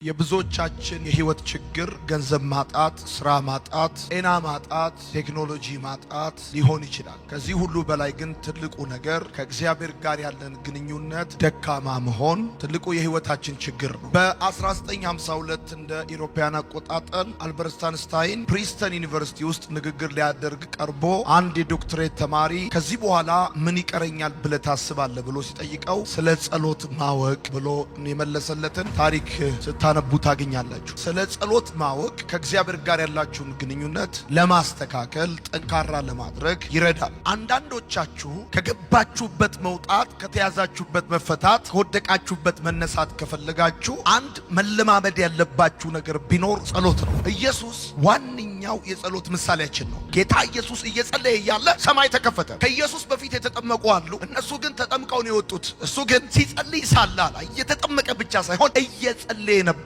የብዙዎቻችን የህይወት ችግር ገንዘብ ማጣት፣ ስራ ማጣት፣ ጤና ማጣት፣ ቴክኖሎጂ ማጣት ሊሆን ይችላል። ከዚህ ሁሉ በላይ ግን ትልቁ ነገር ከእግዚአብሔር ጋር ያለን ግንኙነት ደካማ መሆን ትልቁ የህይወታችን ችግር ነው። በ1952 እንደ ኢሮፓያን አቆጣጠር አልበርት አንስታይን ፕሪንስተን ዩኒቨርሲቲ ውስጥ ንግግር ሊያደርግ ቀርቦ አንድ የዶክትሬት ተማሪ ከዚህ በኋላ ምን ይቀረኛል ብለህ ታስባለህ ብሎ ሲጠይቀው ስለ ጸሎት ማወቅ ብሎ የመለሰለትን ታሪክ ነቡ ታገኛላችሁ። ስለ ጸሎት ማወቅ ከእግዚአብሔር ጋር ያላችሁን ግንኙነት ለማስተካከል ጠንካራ ለማድረግ ይረዳል። አንዳንዶቻችሁ ከገባችሁበት መውጣት፣ ከተያዛችሁበት መፈታት፣ ከወደቃችሁበት መነሳት ከፈለጋችሁ አንድ መለማመድ ያለባችሁ ነገር ቢኖር ጸሎት ነው። ኢየሱስ ዋነኛው የጸሎት ምሳሌያችን ነው። ጌታ ኢየሱስ እየጸለየ እያለ ሰማይ ተከፈተ። ከኢየሱስ በፊት የተጠመቁ አሉ። እነሱ ግን ተጠምቀው ነው የወጡት። እሱ ግን ሲጸልይ ሳለ እየተጠመቀ ብቻ ሳይሆን እየጸለየ ነበር።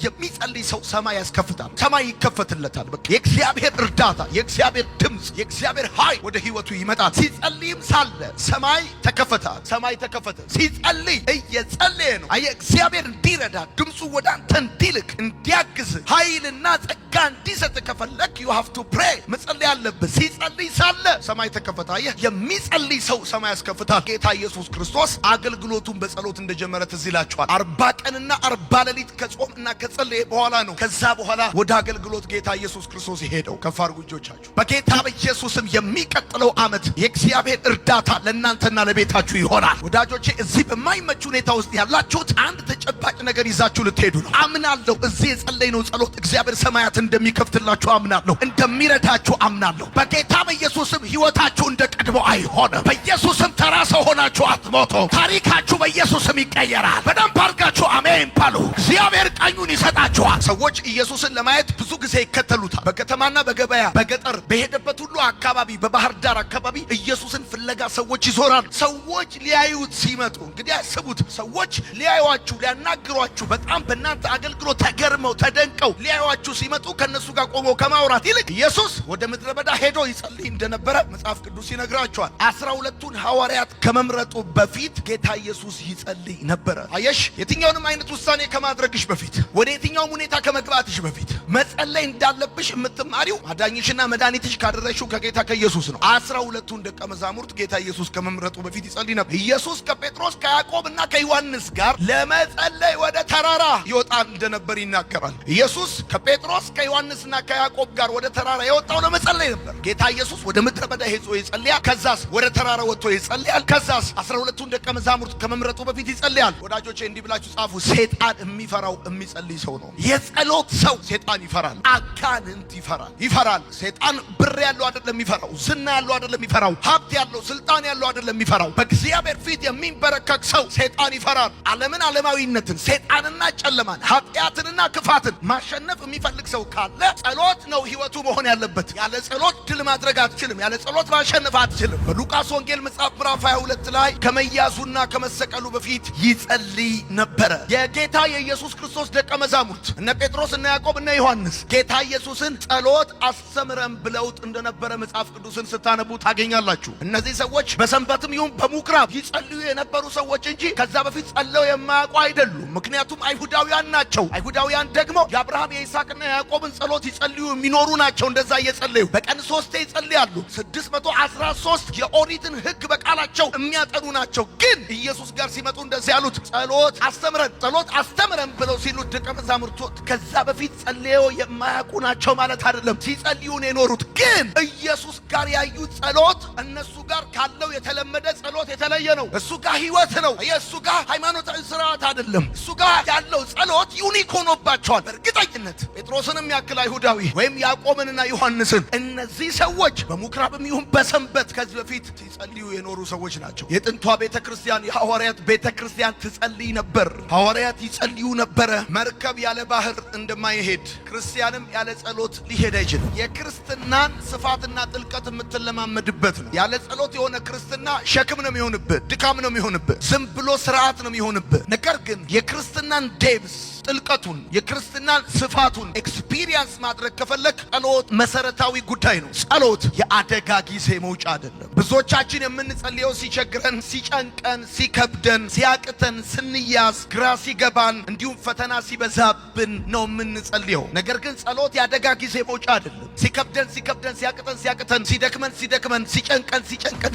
የሚጸልይ ሰው ሰማይ ያስከፍታል፣ ሰማይ ይከፈትለታል። በቃ የእግዚአብሔር እርዳታ፣ የእግዚአብሔር ድምጽ፣ የእግዚአብሔር ኃይል ወደ ህይወቱ ይመጣል። ሲጸልይም ሳለ ሰማይ ተከፈታል፣ ሰማይ ተከፈተ። ሲጸልይ እየጸለየ ነው። እግዚአብሔር እንዲረዳ ድምጹ ወደ አንተ እንዲልክ እንዲያግዝ ኃይልና ጸጋ እንዲሰጥ ከፈለክ you have to pray መጸለይ አለበት። ሲጸልይ ሳለ ሰማይ ተከፈተ። የሚጸልይ ሰው ሰማይ ያስከፍታል። ጌታ ኢየሱስ ክርስቶስ አገልግሎቱን በጸሎት እንደጀመረ ትዝ ይላችኋል። 40 ቀንና 40 ሌሊት ከጾምና ከጸለየ በኋላ ነው ከዛ በኋላ ወደ አገልግሎት ጌታ ኢየሱስ ክርስቶስ የሄደው። ከፍ አድርጉ እጆቻችሁ። በጌታ በኢየሱስም የሚቀጥለው ዓመት የእግዚአብሔር እርዳታ ለእናንተና ለቤታችሁ ይሆናል። ወዳጆቼ እዚህ በማይመች ሁኔታ ውስጥ ያላችሁት አንድ ተጨባጭ ነገር ይዛችሁ ልትሄዱ ነው። አምናለሁ። እዚህ የጸለይነው ጸሎት እግዚአብሔር ሰማያት እንደሚከፍትላችሁ አምናለሁ፣ እንደሚረዳችሁ አምናለሁ። በጌታ በኢየሱስም ህይወታችሁ እንደቀድሞ አይሆንም። በኢየሱስም ተራ ሰው ሆናችሁ አትሞቱም። ታሪካችሁ በኢየሱስም ይቀየራል። በደንብ አድርጋችሁ አሜን ባሉ። እግዚአብሔር ቀኙን ይሰጣችኋል። ሰዎች ኢየሱስን ለማየት ብዙ ጊዜ ይከተሉታል። በከተማና በገበያ በገጠር በሄደበት ሁሉ አካባቢ፣ በባህር ዳር አካባቢ ኢየሱስን ፍለጋ ሰዎች ይዞራሉ። ሰዎች ሊያዩት ሲመጡ እንግዲህ አስቡት፣ ሰዎች ሊያዩአችሁ፣ ሊያናግሯችሁ፣ በጣም በእናንተ አገልግሎት ተገርመው ተደንቀው ሊያዩአችሁ ሲመጡ ከነሱ ጋር ቆመው ከማውራት ይልቅ ኢየሱስ ወደ ምድረ በዳ ሄዶ ይጸልይ እንደነበረ መጽሐፍ ቅዱስ ይነግራቸዋል። 12ቱን ሐዋርያት ከመምረጡ በፊት ጌታ ኢየሱስ ይጸልይ ነበረ። አየሽ፣ የትኛውንም አይነት ውሳኔ ከማድረግሽ በፊት፣ ወደ የትኛውም ሁኔታ ከመግባትሽ በፊት መጸለይ እንዳለብሽ የምትማሪው አዳኝሽና መድኃኒትሽ ካደረግሽው ከጌታ ከኢየሱስ ነው። 12ቱን ደቀ መዛሙርት ጌታ ኢየሱስ ከመምረጡ በፊት ይጸልይ ነበር። ኢየሱስ ከጴጥሮስ ከያዕቆብና ከዮሐንስ ጋር ለመጸለይ ወደ ተራራ ይወጣ እንደነበር ይናገራል። ኢየሱስ ከጴጥሮስ ከዮሐንስና ከያዕቆብ ጋር ወደ ተራራ የወጣው ለመጸለይ ነበር። ጌታ ኢየሱስ ወደ ምድረ በዳ ሄዶ ይጸልያል። ከዛስ ወደ ተራራ ወጥቶ ይጸልያል። ከዛስ 12ቱን ደቀ መዛሙርት ከመምረጡ በፊት ይጸልያል። ወዳጆቼ እንዲህ ብላችሁ ጻፉ። ሰይጣን የሚፈራው የሚጸልይ ሰው ነው። የጸሎት ሰው ሰይጣን ይፈራል። አጋንንት ይፈራል። ሰይጣን ብር ያለው አይደለም የሚፈራው፣ ዝና ያለው አይደለም የሚፈራው፣ ሀብት ያለው ስልጣን ያለው አይደለም የሚፈራው። በእግዚአብሔር ፊት የሚንበረከክ ሰው ሰይጣን ይፈራል። ዓለምን፣ ዓለማዊነትን፣ ሰይጣንና ጨለማን፣ ኃጢአትንና ክፋትን ማሸነፍ የሚፈልግ ሰው ካለ ጸሎት ነው ህይወቱ መሆን ያለበት። ያለ ጸሎት ድል ማድረግ አትችልም። ያለ ጸሎት ማሸነፍ አትችልም። በሉቃስ ወንጌል መጽሐፍ ምዕራፍ 22 ላይ ከመያዙና ከመሰቀሉ በፊት ይጸልይ ነበረ። የጌታ የኢየሱስ ክርስቶስ ደቀ መዛሙርት እነ ጴጥሮስ እነ ያዕቆብ እነ ዮሐንስ ጌታ ኢየሱስን ጸሎት አስተምረን ብለውት እንደነበረ መጽሐፍ ቅዱስን ስታነቡ ታገኛላችሁ። እነዚህ ሰዎች በሰንበትም ይሁን በምኩራብ ይጸልዩ የነበሩ ሰዎች እንጂ ከዛ በፊት ጸለው የማያውቁ አይደሉም። ምክንያቱም አይሁዳውያን ናቸው። አይሁዳውያን ደግሞ የአብርሃም የይስሐቅና የያዕቆብን ጸሎት ይጸልዩ የሚኖሩ ናቸው። እንደዛ እየጸለዩ በቀን 3 ይጸልያሉ። 613 የኦሪትን ሕግ በቃላቸው የሚያጠኑ ናቸው። ግን ኢየሱስ ጋር ሲመጡ እንደዚህ ያሉት ጸሎት አስተምረን ብለው ሲሉት ደቀ መዛሙርቱ ከዛ በፊት ጸልየው የማያውቁ ናቸው ማለት አይደለም። ሲጸልዩ ነው የኖሩት። ግን ኢየሱስ ጋር ያዩት ጸሎት እነሱ ጋር ካለው የተለመደ ጸሎት የተለየ ነው። እሱ ጋር ህይወት ነው። የእሱ ጋር ሃይማኖታዊ ስርዓት አይደለም። እሱ ጋር ያለው ጸሎት ዩኒክ ሆኖባቸዋል። በእርግጠኝነት ጴጥሮስንም ያክል አይሁዳዊ ወይም ያዕቆብንና ዮሐንስን እነዚህ ሰዎች በምኩራብም ይሁን በሰንበት ከዚህ በፊት ሲጸልዩ የኖሩ ሰዎች ናቸው። የጥንቷ ቤተክርስቲያን የሐዋርያት ቤተክርስቲያን ትጸልይ ነበር። ሐዋርያት ይጸልዩ ነበረ። መርከብ ያለ ባህር እንደማይሄድ ክርስቲያንም ያለ ጸሎት ሊሄድ አይችልም። የክርስትናን ስፋትና ጥልቀት የምትለማመድበት ነው። ያለ ጸሎት የሆነ ክርስትና ሸክም ነው የሚሆንብህ፣ ድካም ነው የሚሆንብህ፣ ዝም ብሎ ስርዓት ነው የሚሆንብህ። ነገር ግን የክርስትናን ዴብስ ጥልቀቱን የክርስትናን ስፋቱን ኤክስፒሪየንስ ማድረግ ከፈለክ ጸሎት መሰረታዊ ጉዳይ ነው። ጸሎት የአደጋ ጊዜ መውጫ አይደለም። ብዙዎቻችን የምንጸልየው ሲቸግረን፣ ሲጨንቀን፣ ሲከብደን፣ ሲያቅተን፣ ስንያዝ፣ ግራ ሲገባን እንዲሁም ፈተና ሲበዛብን ነው የምንጸልየው። ነገር ግን ጸሎት ያደጋ ጊዜ መውጫ አይደለም። ሲከብደን፣ ሲያቅተን፣ ሲደክመን፣ ሲጨንቀን፣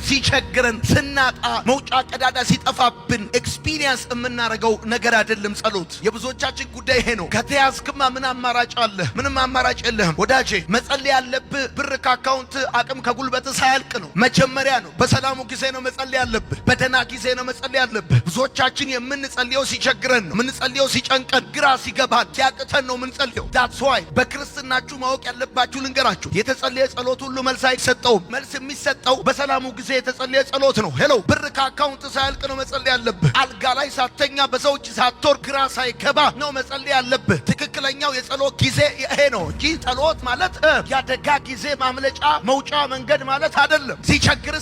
ሲቸግረን፣ ስናጣ፣ መውጫ ቀዳዳ ሲጠፋብን ኤክስፒሪየንስ የምናደርገው ነገር አይደለም ጸሎት። የብዙዎቻችን ጉዳይ ይሄ ነው። ከተያዝክማ ምን አማራጭ አለ? ምንም አማራጭ የለህም ወዳጄ። መጸለይ ያለብህ ብር ከአካውንት አቅም ከጉልበት ሳያልቅ ነው። መጀመሪያ ነው። በሰላሙ ጊዜ ነው መጸለይ ያለብህ። በደና ጊዜ ነው መጸለይ ያለብህ። ብዙዎቻችን የምንጸልየው ሲቸግረን ነው። የምንጸልየው ሲጨንቀን፣ ግራ ሲገባን፣ ሲያቅተን ነው የምንጸልየው። ዳትስ ዋይ በክርስትናችሁ ማወቅ ያለባችሁ ልንገራችሁ። የተጸለየ ጸሎት ሁሉ መልስ አይሰጠውም። መልስ የሚሰጠው በሰላሙ ጊዜ የተጸለየ ጸሎት ነው። ሄሎ ብር ከአካውንት ሳያልቅ ነው መጸለይ ያለብህ። አልጋ ላይ ሳተኛ፣ በሰው እጅ ሳትወር፣ ግራ ሳይገባ ነው መጸለይ ያለብህ። ትክክለኛው የጸሎት ጊዜ ይሄ ነው እንጂ ጸሎት ማለት ያደጋ ጊዜ ማምለጫ መውጫ መንገድ ማለት አይደለም። ሲቸግር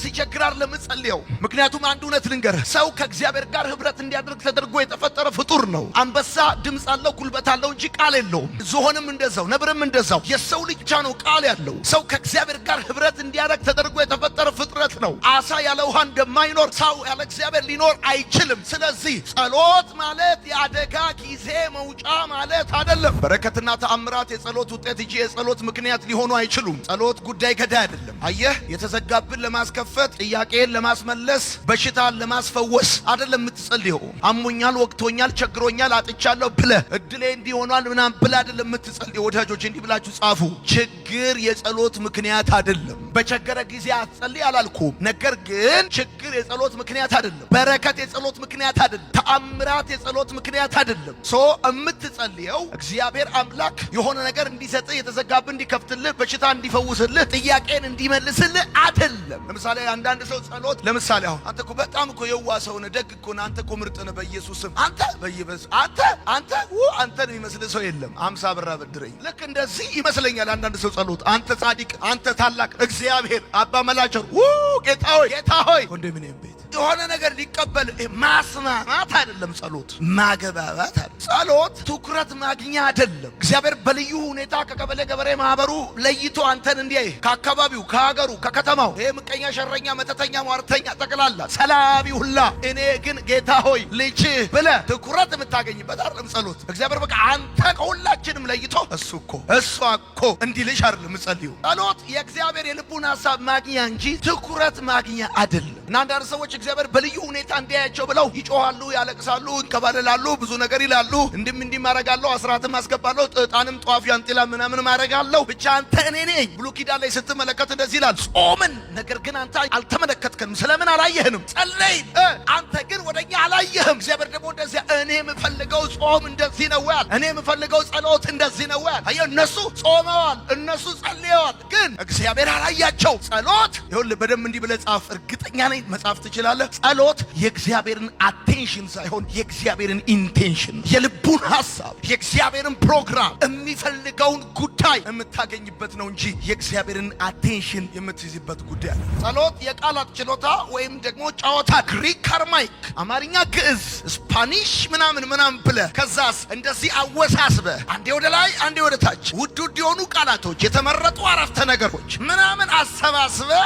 አይደለም ጸልየው። ምክንያቱም አንድ እውነት ልንገርህ፣ ሰው ከእግዚአብሔር ጋር ህብረት እንዲያደርግ ተደርጎ የተፈጠረ ፍጡር ነው። አንበሳ ድምፅ አለው፣ ጉልበት አለው እንጂ ቃል የለውም። ዝሆንም እንደዛው፣ ነብርም እንደዛው። የሰው ልጅ ብቻ ነው ቃል ያለው። ሰው ከእግዚአብሔር ጋር ህብረት እንዲያደርግ ተደርጎ የተፈጠረ ፍጥረት ነው። አሳ ያለ ውሃ እንደማይኖር ሰው ያለ እግዚአብሔር ሊኖር አይችልም። ስለዚህ ጸሎት ማለት የአደጋ ጊዜ መውጫ ማለት አይደለም። በረከትና ተአምራት የጸሎት ውጤት እንጂ የጸሎት ምክንያት ሊሆኑ አይችሉም። ጸሎት ጉዳይ ገዳይ አይደለም። አየህ፣ የተዘጋብን ለማስከፈት፣ ጥያቄን ለማስመለስ፣ በሽታን ለማስፈወስ አይደለም የምትጸልየው። አሞኛል፣ ወቅቶኛል፣ ቸግሮኛል፣ አጥቻለሁ ብለህ እድሌ እንዲሆኗል ምናምን ብለህ አይደለም የምትጸልየው። ወዳጆች እንዲህ ብላችሁ ጻፉ። ችግር የጸሎት ምክንያት አይደለም። በቸገረ ጊዜ አትጸልይ አላልኩም። ነገር ግን ችግር የጸሎት ምክንያት አይደለም። በረከት የጸሎት ምክንያት አይደለም። ተአምራት የጸሎት ምክንያት አይደለም። የምትጸልየው እግዚአብሔር አምላክ የሆነ ነገር እንዲሰጥህ፣ የተዘጋብህ እንዲከፍትልህ፣ በሽታ እንዲፈውስልህ፣ ጥያቄን እንዲመልስልህ አይደለም። ለምሳሌ አንዳንድ ሰው ጸሎት ለምሳሌ አሁን አንተ እኮ በጣም እኮ የዋህ ሰው ነህ፣ ደግ እኮ ነህ፣ አንተ እኮ ምርጥ ነህ፣ በኢየሱስ ስም አንተን የሚመስል ሰው የለም፣ 50 ብር አበድረኝ። ልክ እንደዚህ ይመስለኛል አንዳንድ ሰው ጸሎት። አንተ ጻድቅ፣ አንተ ታላቅ እግዚአብሔር አባ መላቸር ጌታ ሆይ ኮንዶሚኒየም ቤት የሆነ ነገር ሊቀበል ማስማማት አይደለም ጸሎት፣ ማገባባት አይደለም ጸሎት። ትኩረት ማግኛ አይደለም። እግዚአብሔር በልዩ ሁኔታ ከቀበሌ ገበሬ ማህበሩ ለይቶ አንተን እንዲያይ፣ ከአካባቢው፣ ከሀገሩ፣ ከከተማው፣ ይሄ ምቀኛ፣ ሸረኛ፣ መተተኛ፣ ሟርተኛ ጠቅላላ ሰላቢ ሁላ እኔ ግን ጌታ ሆይ ልጅ ብለህ ትኩረት የምታገኝበት አይደለም ጸሎት። እግዚአብሔር በቃ አንተ ከሁላችንም ለይቶ እሷ እኮ እንዲልሽ አይደለም ጸልዩ። ጸሎት የእግዚአብሔር የልቡን ሐሳብ ማግኛ እንጂ ትኩረት ማግኛ አይደለም። እና አንዳንድ ሰዎች እግዚአብሔር በልዩ ሁኔታ እንዲያያቸው ብለው ይጮሃሉ፣ ያለቅሳሉ፣ እንከባለላሉ፣ ብዙ ነገር ይላሉ። እንዲህ ማረጋለሁ፣ አስራትም አስገባለሁ፣ ዕጣንም ጧፍ ያንጥላ ምናምን ማረጋለሁ፣ ብቻ አንተ እኔ ነኝ። ብሉይ ኪዳን ላይ ስትመለከት እንደዚህ ይላል፣ ጾምን፣ ነገር ግን አንተ አልተመለከትከንም። ስለምን አላየህንም? ጸለይ፣ አንተ ግን ወደኛ አላየህም። እግዚአብሔር ደግሞ እንደዚህ እኔ የምፈልገው ጾም እንደዚህ ነው ያል፣ እኔ የምፈልገው ጸሎት እንደዚህ ነው ያል። አየህ፣ እነሱ ጾመዋል፣ እነሱ ጸልየዋል፣ ግን እግዚአብሔር አላያቸው። ጸሎት ይኸውልህ በደንብ እንዲህ ብለህ ጻፍ፣ እርግጠኛ ነኝ መጻፍ ትችላለህ። ጸሎት የእግዚአብሔርን አቴንሽን ሳይሆን የእግዚአብሔርን ኢንቴንሽን፣ የልቡን ሐሳብ፣ የእግዚአብሔርን ፕሮግራም፣ የሚፈልገውን ጉዳይ የምታገኝበት ነው እንጂ የእግዚአብሔርን አቴንሽን የምትይዝበት ጉዳይ አለ። ጸሎት የቃላት ችሎታ ወይም ደግሞ ጨዋታ፣ ግሪክ፣ አርማይክ፣ አማርኛ፣ ግዕዝ፣ ስፓኒሽ ምናምን ብለህ ከዛስ እንደዚህ አወሳስበህ አንዴ ወደ ላይ አንዴ ወደ ታች ውድ የሆኑ ቃላቶች፣ የተመረጡ አረፍተ ነገሮች ምናምን አሰባስበህ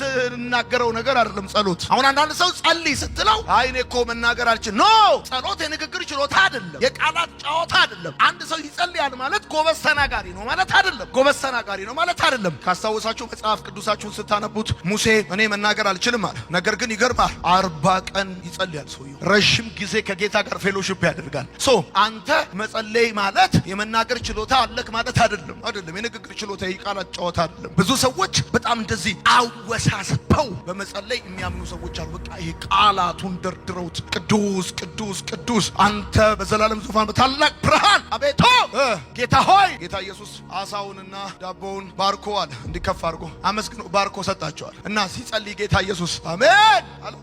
የምትናገረው ነገር አይደለም ጸሎት። አሁን አንዳንድ ሰው ጸልይ ስትለው አይ እኔ እኮ መናገር አልችልም። ኖ ጸሎት የንግግር ችሎታ አይደለም፣ የቃላት ጨዋታ አይደለም። አንድ ሰው ይጸልያል ማለት ጎበዝ ተናጋሪ ነው ማለት አይደለም። ጎበዝ ተናጋሪ ነው ማለት አይደለም። ካስታወሳችሁ መጽሐፍ ቅዱሳችሁን ስታነቡት ሙሴ እኔ መናገር አልችልም አለ። ነገር ግን ይገርማል 40 ቀን ይጸልያል ሰውየው። ረጅም ጊዜ ከጌታ ጋር ፌሎሺፕ ያደርጋል። አንተ መጸለይ ማለት የመናገር ችሎታ አለክ ማለት አይደለም። የንግግር ችሎታ የቃላት ጨዋታ አይደለም። ብዙ ሰዎች በጣም እንደዚህ አወሳስበው በመጸለይ የሚያምኑ ሰዎች አሉ። በቃ ይሄ ቃላቱን ደርድረውት ቅዱስ ቅዱስ ቅዱስ አንተ በዘላለም ዙፋን በታላቅ ብርሃን አቤቶ ጌታ ሆይ። ጌታ ኢየሱስ አሳውንና ዳቦውን ባርኮ አለ እንዲከፍ አድርጎ አመስግኖ ባርኮ ሰጣቸዋል። እና ሲጸልይ ጌታ ኢየሱስ አሜን አለ።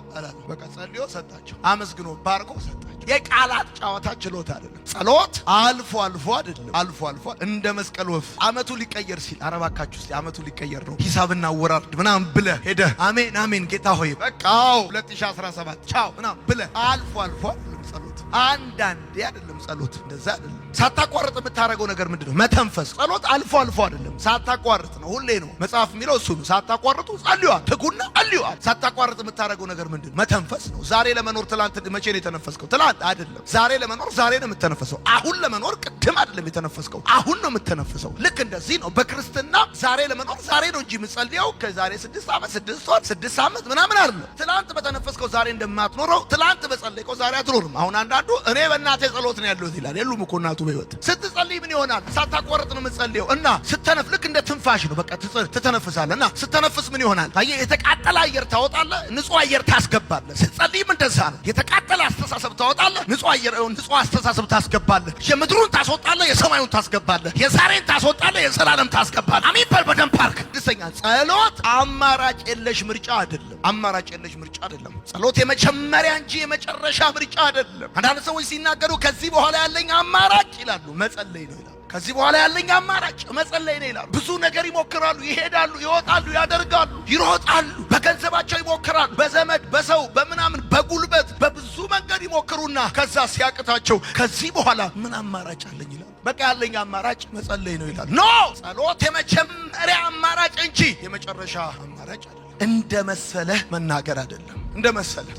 በቃ ጸልዮ ሰጣቸው፣ አመስግኖ ባርኮ ሰጣቸው። የቃላት ጨዋታ ችሎታ አይደለም። ጸሎት አልፎ አይደለም፣ አልፎ እንደ መስቀል ወፍ አመቱ ሊቀየር ሲል አረባካችሁ እስቲ አመቱ ሊቀየር ነው ሂሳብና ወራርድ ምናምን ብለህ ሄደህ አሜን ጌታ ሆይ በቃው 2017 ቻው ምናምን ብለህ አልፎ አይደለም ጸሎት። አንዳንዴ አይደለም ጸሎት፣ እንደዛ አይደለም ሳታቋርጥ የምታደርገው ነገር ምንድነው? መተንፈስ። ጸሎት አልፎ አልፎ አይደለም፣ ሳታቋርጥ ነው። ሁሌ ነው። መጽሐፍ የሚለው እሱ ነው። ሳታቋርጡ ጸልዩአል፣ ትጉና ጸልዩአል። ሳታቋርጥ የምታደርገው ነገር ምንድነው? መተንፈስ ነው። ዛሬ ለመኖር ትላንት መቼ ነው የተነፈስከው? ትላንት አይደለም። ዛሬ ለመኖር ዛሬ ነው የምትተነፈሰው። አሁን ለመኖር ቅድም አይደለም የተነፈስከው፣ አሁን ነው የምትተነፈሰው። ልክ እንደዚህ ነው በክርስትና ዛሬ ለመኖር ዛሬ ነው እንጂ የምጸልየው ከዛሬ 6 ዓመት 6 ወር 6 ዓመት ምናምን አይደለም። ትላንት በተነፈስከው ዛሬ እንደማትኖረው ትላንት በጸለይከው ዛሬ አትኖርም። አሁን አንዳንዱ እኔ በእናቴ ጸሎት ነው ያለሁት ይላል። የሉም እኮ እናቱ በህይወት። ስትጸልይ ምን ይሆናል? ሳታቋርጥ ነው የምትጸልየው እና ስተነፍ ልክ እንደ ትንፋሽ ነው። በቃ ትተነፍሳለህ እና ስትተነፍስ ምን ይሆናል? አየህ፣ የተቃጠለ አየር ታወጣለህ፣ ንጹህ አየር ታስገባለህ። ስትጸልይም እንደዛ ነው። የተቃጠለ አስተሳሰብ ታወጣለህ፣ ንጹህ አስተሳሰብ ታስገባለህ። የምድሩን ታስወጣለህ፣ የሰማዩን ታስገባለህ። የዛሬን ታስወጣለህ፣ የዘላለም ታስገባለህ። አሜን በል በደንብ ፓርክ። ስድስተኛ ጸሎት አማራጭ የለሽ ምርጫ አይደለም። አማራጭ የለሽ ምርጫ አይደለም። ጸሎት የመጀመሪያ እንጂ የመጨረሻ ምርጫ አይደለም። አንዳንድ ሰዎች ሲናገሩ ከዚህ በኋላ ያለኝ አማራጭ ይላሉ፣ መጸለይ ነው ይላሉ። ከዚህ በኋላ ያለኝ አማራጭ መጸለይ ነው ይላሉ። ብዙ ነገር ይሞክራሉ፣ ይሄዳሉ፣ ይወጣሉ፣ ያደርጋሉ፣ ይሮጣሉ፣ በገንዘባቸው ይሞክራሉ፣ በዘመድ በሰው በምናምን በጉልበት በብዙ መንገድ ይሞክሩና ከዛ ሲያቅታቸው ከዚህ በኋላ ምን አማራጭ አለኝ ይላሉ። በቃ ያለኝ አማራጭ መጸለይ ነው ይላሉ። ኖ፣ ጸሎት የመጀመሪያ አማራጭ እንጂ የመጨረሻ አማራጭ አይደለም። እንደ መሰለህ መናገር አይደለም። እንደ መሰለህ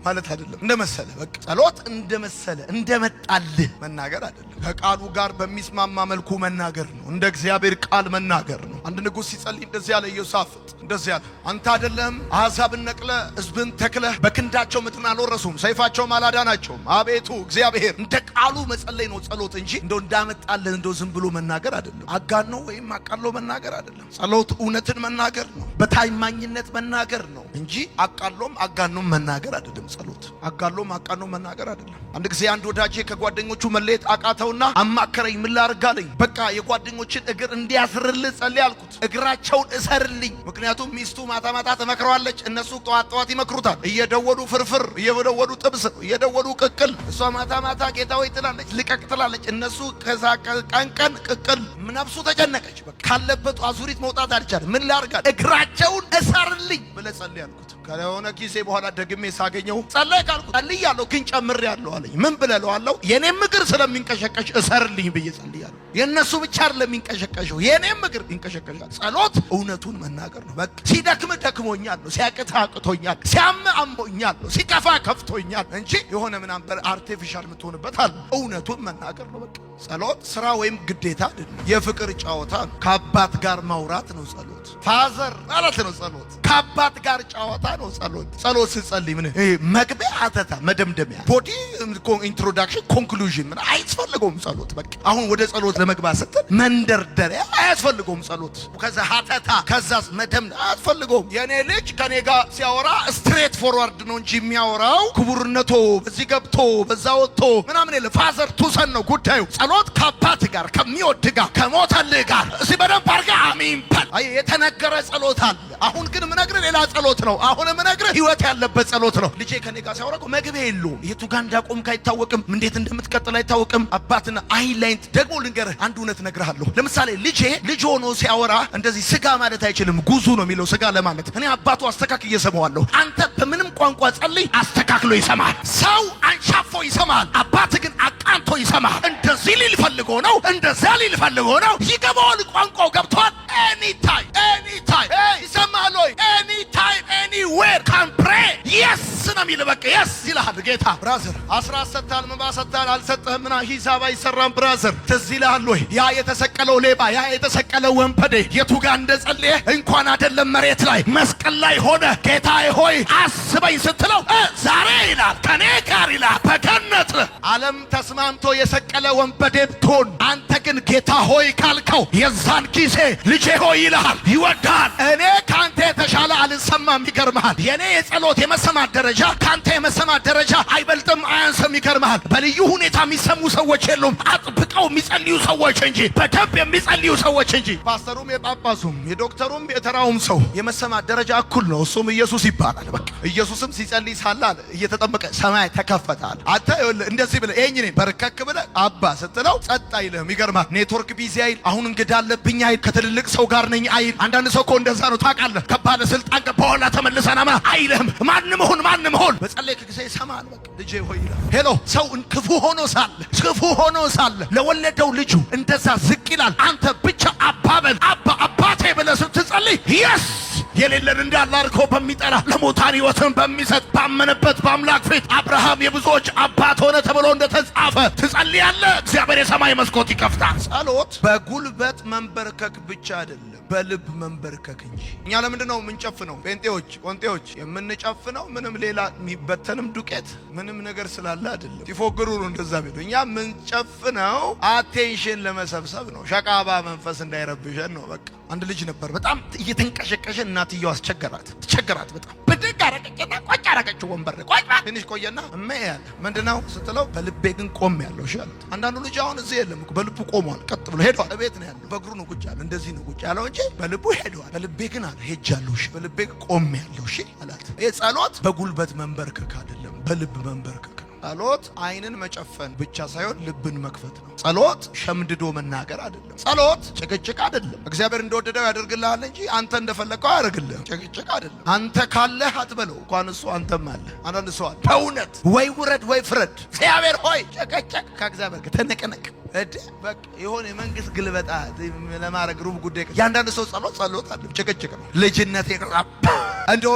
ማለት አይደለም። እንደ መሰለህ በቃ ጸሎት እንደ መሰለህ እንደመጣልህ መናገር አይደለም። ከቃሉ ጋር በሚስማማ መልኩ መናገር ነው። እንደ እግዚአብሔር ቃል መናገር ነው። አንድ ንጉሥ ሲጸልይ እንደዚህ ያለ ኢዮሳፍጥ እንደዚህ ያለ፣ አንተ አይደለም አሕዛብን ነቅለ ሕዝብን ተክለህ በክንዳቸው ምድርን አልወረሱም፣ ሰይፋቸውም አላዳናቸውም። አቤቱ እግዚአብሔር እንደ ቃሉ መጸለይ ነው ጸሎት እንጂ እንደው እንዳመጣልህ እንደው ዝም ብሎ መናገር አይደለም። አጋኖ ወይም አቃሎ መናገር አይደለም። ጸሎት እውነትን መናገር ነው፣ በታማኝነት መናገር ነው እንጂ አቃሎም አጋኖም መናገር አይደለም። ጸሎት አጋሎም አቃኖም መናገር አይደለም። አንድ ጊዜ አንድ ወዳጄ ከጓደኞቹ መለየት አቃተውና አማከረኝ። ምን ላድርግ አለኝ። በቃ የጓደኞችን እግር እንዲያስርልህ ጸልይ አልኩት። እግራቸውን እሰርልኝ። ምክንያቱም ሚስቱ ማታ ማታ ትመክረዋለች፣ እነሱ ጠዋት ጠዋት ይመክሩታል። እየደወሉ ፍርፍር፣ እየደወሉ ጥብስ፣ እየደወሉ ቅቅል። እሷ ማታ ማታ ጌታ ሆይ ትላለች፣ ልቀቅ ትላለች። እነሱ ከዛ ቀን ቀን ቅቅል። ነፍሱ ተጨነቀች። በቃ ካለበት አዙሪት መውጣት አልቻለም። ምን ላድርግ? እግራቸውን እሰርልኝ ብለህ ጸልይ አልኩት። ከሆነ ጊዜ በኋላ ደግሜ ሳገኘው ጸለይ ካልኩት ጸልያለሁ ግን ጨምሬያለሁ አለኝ። ምን ብለለዋለሁ? የኔም እግር ስለሚንቀሸቀሽ እሰርልኝ ብዬ ጸልያለሁ። የእነሱ ብቻ አይደለም የሚንቀሸቀሸው፣ የኔም እግር ይንቀሸቀሻል። ጸሎት እውነቱን መናገር ነው። በቃ ሲደክም ደክሞኛል ነው፣ ሲያቅት አቅቶኛል፣ ሲያም አሞኛል ነው፣ ሲከፋ ከፍቶኛል እንጂ የሆነ ምናምን አርቲፊሻል የምትሆንበት አለ። እውነቱን መናገር ነው። በቃ ጸሎት ስራ ወይም ግዴታ አይደለም። የፍቅር ጨዋታ ነው። ከአባት ጋር ማውራት ነው ጸሎት። ፋዘር ማለት ነው ጸሎት። ከአባት ጋር ጨዋታ ነው ጸሎት። ጸሎት ስትጸልይ ምን መግቢያ፣ አተታ፣ መደምደሚያ፣ ቦዲ ኢንትሮዳክሽን፣ ኮንክሉዥን ምን አያስፈልገውም ጸሎት። በቃ አሁን ወደ ጸሎት ለመግባት ስትል መንደርደሪያ አያስፈልገውም ጸሎት። ከዛ ሀተታ፣ ከዛ መደምደሚያ አያስፈልገውም። የኔ ልጅ ከኔ ጋር ሲያወራ ስትሬት ፎርዋርድ ነው እንጂ የሚያወራው ክቡርነቶ በዚህ ገብቶ በዛ ወጥቶ ምናምን የለ። ፋዘር ቱሰን ነው ጉዳዩ። ጸሎት ከአባት ጋር ከሚወድ ጋር ከሞተልህ ጋር እስቲ በደንብ አድርገህ አሜን በል። አይ የተነገረ ጸሎት አለ። አሁን ግን ምነግርህ ሌላ ጸሎት ነው። አሁን ምነግርህ ህይወት ያለበት ጸሎት ነው። ልጄ ከኔ ጋር ሲያወራ መግቢያ የለውም። የቱ ጋር እንዳቆምክ አይታወቅም። እንዴት እንደምትቀጥል አይታወቅም። አባትና አይላይንት ደግሞ ልንገርህ አንድ እውነት እነግርሃለሁ። ለምሳሌ ልጅ ሆኖ ሲያወራ እንደዚህ ስጋ ማለት አይችልም። ጉዙ ነው የሚለው ስጋ ለማለት። እኔ አባቱ አስተካክዬ እሰማዋለሁ። አንተ በምንም ቋንቋ ጸልይ አስተካክሎ ይሰማል። ሰው አንሻፎ ይሰማል። አባት ግን አቃንቶ ይሰማል። እንደዚህ ሊል ፈልጎ ነው፣ እንደዛ ሊል ፈልጎ ነው። ይገባዋል። ቋንቋው ገብቷል። ኤኒታይም ይሰማል ወይ? ኤኒታይም ኤኒዌር ካን ፕሬይ የስ ነው የሚል። በቃ የስ ይልሃል ጌታ። ብራዘር አስራት ሰጥተሃል፣ መባ ሰጥተሃል፣ አልሰጠህም ምና ሂሳብ አይሰራም። ብራዘር ትዝ ይልሃል ወይ? ያ የተሰቀለው ሌባ፣ ያ የተሰቀለው ወንበዴ የቱ ጋር እንደጸለየ እንኳን አይደለም መሬት ላይ መስቀል ላይ ሆነ ጌታዬ ሆይ አስበኝ ስትለው ዛሬ ይላል ከኔ ጋር ይላል በገነት። ዓለም ተስማምቶ የሰቀለ ወንበዴ ብትሆን አንተ ግን ጌታ ሆይ ካልከው የዛን ጊዜ ልጄ ሆይ ይልሃል፣ ይወዳል። እኔ ካንተ የተሻለ አልሰማም። ይገርምሃል። የኔ የጸሎት የመሰማት ደረጃ ካንተ የመሰማት ደረጃ አይበልጥም አያንስም። ይገርምሃል። በልዩ ሁኔታ የሚሰሙ ሰዎች የሉም፣ አጥብቀው የሚጸልዩ ሰዎች እንጂ፣ በደንብ የሚጸልዩ ሰዎች እንጂ። ፓስተሩም የጳጳሱም የዶክተሩም የተራውም ሰው የመሰማት ደረጃ እኩል ነው። እሱም ኢየሱስ ይባላል። በቃ ኢየሱስም ሲጸልይ ሳለ እየተጠመቀ ሰማይ ተከፈታል። አንተ እንደዚህ ብለህ ይሄን በርከክ ብለህ አባ ስትለው ጸጥ አይልም። ይገርምሃል። ኔትወርክ ቢዚ አይል፣ አሁን እንግዳ አለብኝ አይል፣ ከትልልቅ ሰው ጋር ነኝ አይል። አንዳንድ ሰው እኮ እንደዛ ነው ታውቃለህ። ከባለ ስልጣን በኋላ ተመልሰናማ አይልም። ማንም ሆን በጸለይክ ጊዜ ይሰማል። በቃ ልጄ ሆይ ይላል። ሄሎ ሰው ክፉ ሆኖ ሳለ ለወለደው ልጁ እንደዛ ዝቅ ይላል። አንተ ብቻ አባበል አባቴ ብለህ ስትጸልይ የስ የሌለን እንዳለ አድርጎ በሚጠራ ለሙታን ሕይወትን በሚሰጥ ባመነበት በአምላክ ፊት አብርሃም የብዙዎች አባት ሆነ ተብሎ እንደተጻፈ ትጸልያለህ። እግዚአብሔር የሰማይ መስኮት ይከፍታል። ጸሎት በጉልበት መንበርከክ ብቻ አይደለም፣ በልብ መንበርከክ እንጂ። እኛ ለምንድነው የምንጨፍነው? ቆንጤዎች የምንጨፍነው ምንም ሌላ የሚበተንም ዱቄት ምንም ነገር ስላለ አይደለም። ሲፎግሩ ነው እንደዛ ቢሉ። እኛ የምንጨፍነው አቴንሽን ለመሰብሰብ ነው። ሸቃባ መንፈስ እንዳይረብሸን ነው። በቃ አንድ ልጅ ነበር በጣም እየተንቀሸቀሸ እናትየው አስቸገራት በጣም ብድግ አረቀችና ቆጭ አረቀችው ወንበር ቆጭ ትንሽ ቆየና እመያለ ምንድነው ስትለው በልቤ ግን ቆም ያለው እሺ አለ። አንዳንዱ ልጅ አሁን እዚህ የለም እኮ በልቡ ቆሟል፣ ቀጥ ብሎ ሄዷል። እቤት ነው ያለው፣ በእግሩ ነው ቁጭ ያለ፣ እንደዚህ ነው ቁጭ ያለው እንጂ በልቡ ሄዷል። በልቤ ግን አለ ሄጃለሁ፣ እሺ በልቤ ቆም ያለው እሺ አላት። ይሄ ጸሎት በጉልበት መንበርከክ አይደለም፣ በልብ መንበርከክ። ጸሎት አይንን መጨፈን ብቻ ሳይሆን ልብን መክፈት ነው። ጸሎት ሸምድዶ መናገር አይደለም። ጸሎት ጭቅጭቅ አይደለም። እግዚአብሔር እንደወደደው ያደርግልሃል እንጂ አንተ እንደፈለግከው አያደርግልህም። ጭቅጭቅ አይደለም። አንተ ካለህ አትበለው፣ እንኳን እሱ አንተም አለ። አንዳንድ ሰው አለ በእውነት ወይ ውረድ ወይ ፍረድ፣ እግዚአብሔር ሆይ ጭቅጭቅ ከእግዚአብሔር ጋር ተነቀነቅ በቃ የሆነ የመንግስት ግልበጣ ለማድረግ ሩብ ጉዳይ። ያንዳንድ ሰው ጸሎት አይደለም፣ ጭቅጭቅ ነው። ልጅነቴ እንደው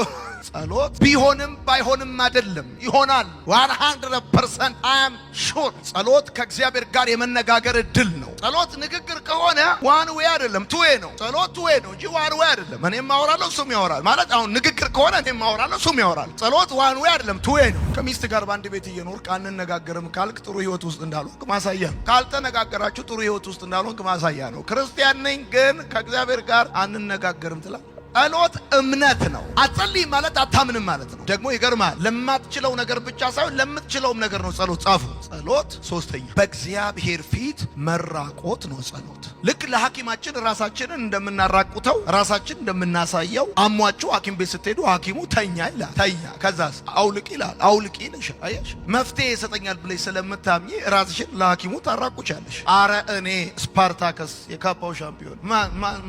ጸሎት ቢሆንም ባይሆንም አይደለም፣ ይሆናል። 100% I am sure ጸሎት ከእግዚአብሔር ጋር የመነጋገር እድል ነው። ጸሎት ንግግር ከሆነ ዋን ዌይ አይደለም፣ ቱ ዌይ ነው። ጸሎት ቱ ዌይ ነው እንጂ ዋን ዌይ አይደለም። እኔም አወራለሁ እሱም ያወራል ማለት። አሁን ንግግር ከሆነ እኔም አወራለሁ እሱም ያወራል። ጸሎት ዋን ዌይ አይደለም፣ ቱ ዌይ ነው። ከሚስት ጋር በአንድ ቤት እየኖርክ አንነጋገርም ካልክ ጥሩ ህይወት ውስጥ እንዳልሆንክ ማሳያ ነው። ካልተነጋገራችሁ ጥሩ ህይወት ውስጥ እንዳልሆንክ ማሳያ ነው። ክርስቲያን ነኝ ግን ከእግዚአብሔር ጋር አንነጋገርም ትላለህ። ጸሎት እምነት ነው። አትጸልይ ማለት አታምንም ማለት ነው። ደግሞ ይገርማል። ለማትችለው ነገር ብቻ ሳይሆን ለምትችለውም ነገር ነው ጸሎት። ጻፉ። ጸሎት ሶስተኛ በእግዚአብሔር ፊት መራቆት ነው። ጸሎት ልክ ለሐኪማችን ራሳችንን እንደምናራቁተው ራሳችን እንደምናሳየው አሟችሁ ሐኪም ቤት ስትሄዱ ሐኪሙ ተኛ ይላል። ተኛ ከዛስ አውልቅ ይላል። አውልቅ ይልሻል። አያሽ መፍትሄ ይሰጠኛል ብለሽ ስለምታምኚ ራስሽን ለሐኪሙ ታራቁቻለሽ። አረ እኔ ስፓርታከስ የካፓው ሻምፒዮን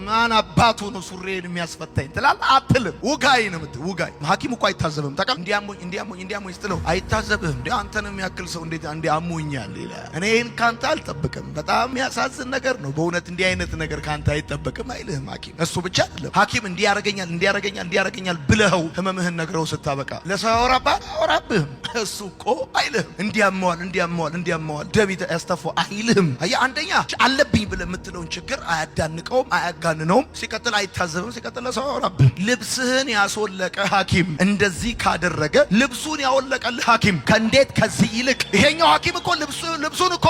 ማን አባቱ ነው ሱሬን የሚያስፈታ ትላል አትልም። ውጋይ ነው ውጋይ። ሐኪም እኮ አይታዘብም። ተቀም እንዲያሞኝ ስትለው አይታዘብህም። አንተን የሚያክል ሰው እንዴት አሞኛል ይላል። እኔን ካንተ አልጠብቅም። በጣም የሚያሳዝን ነገር ነው በእውነት። እንዲህ አይነት ነገር ካንተ አይጠበቅም አይልህም ሐኪም። እሱ ብቻ አይደለም ሐኪም እንዲያረገኛል ብለኸው ህመምህን ነግረው ስታበቃ ለሰው አወራብህም። እሱ እኮ አይልህም። እንዲያመዋል ደም ያስተፋው አይልህም። አየህ አንደኛ አለብኝ ብለህ የምትለውን ችግር አያዳንቀውም፣ አያጋንነውም። ሲቀጥል አይታዘብም። ሲቀጥል ለሰው አወራብህ። ልብስህን ያስወለቀ ሐኪም እንደዚህ ካደረገ ልብሱን ያወለቀልህ ሐኪም ከእንዴት ከዚህ ይልቅ ይሄኛው ሐኪም እኮ ልብስህን እኮ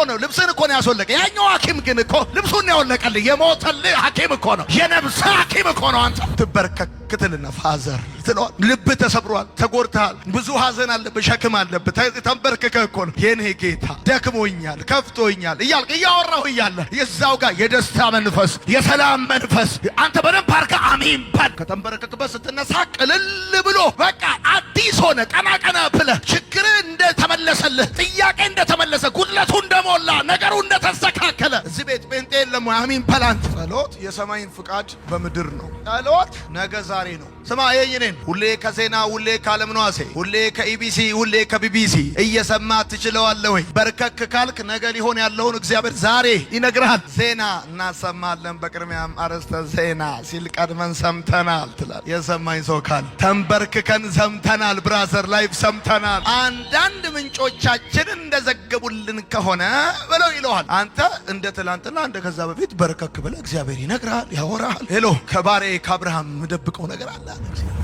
ነው ያስወለቀ። ያኛው ሐኪም ግን እኮ ልብሱን ያወለቀልህ የሞተልህ ሐኪም እኮ ነው። የነፍስ ሐኪም እኮ ነው። አንተ ትበርከክትልና ፋዘር ትለዋል። ልብህ ተሰብሯል፣ ተጎድተሃል፣ ብዙ ሐዘን አለብህ፣ ሸክም አለብህ። ተንበርክከህ እኮ ነው የኔ ጌታ ደክሞኛል፣ ከፍቶኛል እያልክ እያወራሁ እያለ የዛው ጋር የደስታ መንፈስ፣ የሰላም መንፈስ አንተ በደንብ አድርገህ አሜን በል። ከተንበረከክበት ስትነሳ ቅልል ብሎ በቃ አዲስ ሆነ። ቀና ብለህ ችግርህ እንደተመለሰልህ፣ ጥያቄ እንደተመለሰ፣ ጉድለቱ እንደሞላ፣ ነገሩ እንደተስተካከለ። እዚህ ቤት ጴንጤ የለም ወይ? አሜን በል አንተ። ጸሎት የሰማይን ፍቃድ በምድር ነው። ጸሎት ነገ ዛሬ ነው። ስማ የኔን ሁሌ ከዜና ሁሌ ከዓለምነዋሴ ሁሌ ከኢቢሲ ሁሌ ከቢቢሲ እየሰማ ትችለዋለህ ወይ? በርከክ ካልክ ነገ ሊሆን ያለውን እግዚአብሔር ዛሬ ይነግርሃል። ዜና እናሰማለን። በቅድሚያም አርዕስተ ዜና ሲል ቀድመን ሰምተናል ትላል። የሰማኝ ሰው ካል ተንበርክከን ሰምተናል። ብራዘር ላይፍ ሰምተናል። አንዳንድ ምንጮቻችን እንደዘገቡልን ከሆነ ብለው ይለዋል። አንተ እንደ ትላንትና እንደ ከዛ በፊት በርከክ ብለህ እግዚአብሔር ይነግርሃል፣ ያወራሃል። ሄሎ ከባሬ ከአብርሃም የምደብቀው ነገር አለ።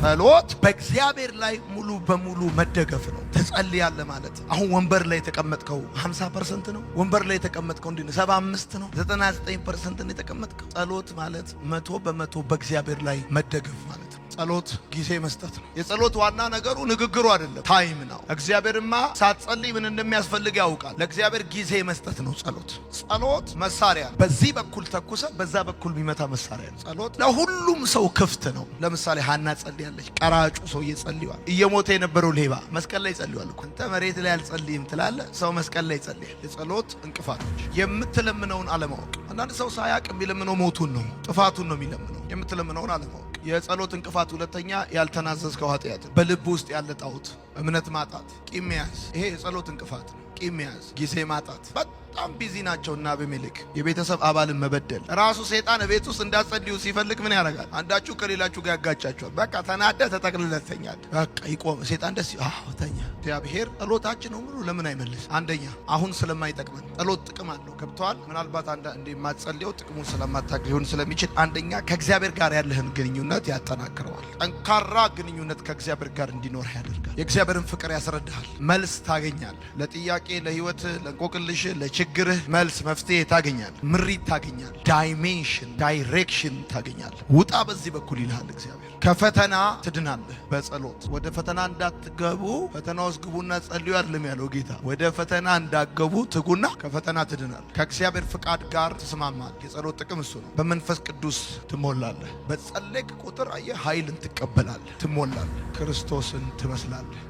ጸሎት በእግዚአብሔር ላይ ሙሉ በሙሉ መደገፍ ነው። ትጸልያለህ ማለት አሁን ወንበር ላይ የተቀመጥከው 50% ነው። ወንበር ላይ የተቀመጥከው እንዴ 75 ነው፣ 99% ነው የተቀመጥከው። ጸሎት ማለት 100% በእግዚአብሔር ላይ መደገፍ ማለት ነው። ጸሎት ጊዜ መስጠት ነው። የጸሎት ዋና ነገሩ ንግግሩ አይደለም፣ ታይም ነው። እግዚአብሔርማ ሳትጸልይ ምን እንደሚያስፈልግ ያውቃል። ለእግዚአብሔር ጊዜ መስጠት ነው ጸሎት መሳሪያ፣ በዚህ በኩል ተኩሰ በዛ በኩል የሚመታ መሳሪያ ነው። ጸሎት ለሁሉም ሰው ክፍት ነው። ለምሳሌ ሐና ጸልያለች። ቀራጩ ሰው ጸልዩዋል። እየሞተ የነበረው ሌባ መስቀል ላይ ጸልዩዋል እኮ። አንተ መሬት ላይ አልጸልይም ትላለህ፣ ሰው መስቀል ላይ ጸልያል። የጸሎት እንቅፋቶች የምትለምነውን አለማወቅ። አንዳንድ ሰው ሳያውቅ የሚለምነው ሞቱን ነው፣ ጥፋቱን ነው የሚለምነው። የምትለምነውን አለማወቅ የጸሎት እንቅፋት ሁለተኛ ያልተናዘዝከው ኃጢአት፣ በልብ ውስጥ ያለ ጣዖት፣ እምነት ማጣት፣ ቂም መያዝ። ይሄ የጸሎት እንቅፋት ነው። ቂም መያዝ፣ ጊዜ ማጣት። በጣም ቢዚ ናቸውና በሜልክ የቤተሰብ አባልን መበደል። ራሱ ሰይጣን ቤት ውስጥ እንዳትጸልዩ ሲፈልግ ምን ያደርጋል? አንዳችሁ ከሌላችሁ ጋር ያጋጫቸዋል። በቃ ተናደ ተጠቅልለተኛል። በቃ ይቆም። ሰይጣን ደስ ተኛ። እግዚአብሔር ጸሎታችን ሁሉ ለምን አይመልስ? አንደኛ አሁን ስለማይጠቅመን። ጸሎት ጥቅም አለው። ገብተዋል? ምናልባት አንዴ የማትጸልየው ጥቅሙን ስለማታውቅ ሊሆን ስለሚችል፣ አንደኛ ከእግዚአብሔር ጋር ያለህን ግንኙነት ያጠናክረዋል። ጠንካራ ግንኙነት ከእግዚአብሔር ጋር እንዲኖር ያደርጋል። የእግዚአብሔርን ፍቅር ያስረዳሃል። መልስ ታገኛለህ። ለጥያቄ፣ ለህይወት፣ ለእንቆቅልሽ፣ ለችግርህ መልስ መፍትሄ ታገኛለህ። ምሪት ታገኛለህ። ዳይሬክሽን ታገኛለህ። ውጣ በዚህ በኩል ይልሃል እግዚአብሔር። ከፈተና ትድናለህ በጸሎት። ወደ ፈተና እንዳትገቡ ፈተና ውስጥ ግቡና ጸልዩ አይደለም ያለው ጌታ። ወደ ፈተና እንዳትገቡ ትጉና ከፈተና ትድናለህ። ከእግዚአብሔር ፍቃድ ጋር ትስማማለህ። የጸሎት ጥቅም እሱ ነው። በመንፈስ ቅዱስ ትሞላለህ። በጸለይክ ቁጥር አየህ ኃይልን ትቀበላለህ፣ ትሞላለህ፣ ክርስቶስን ትመስላለህ።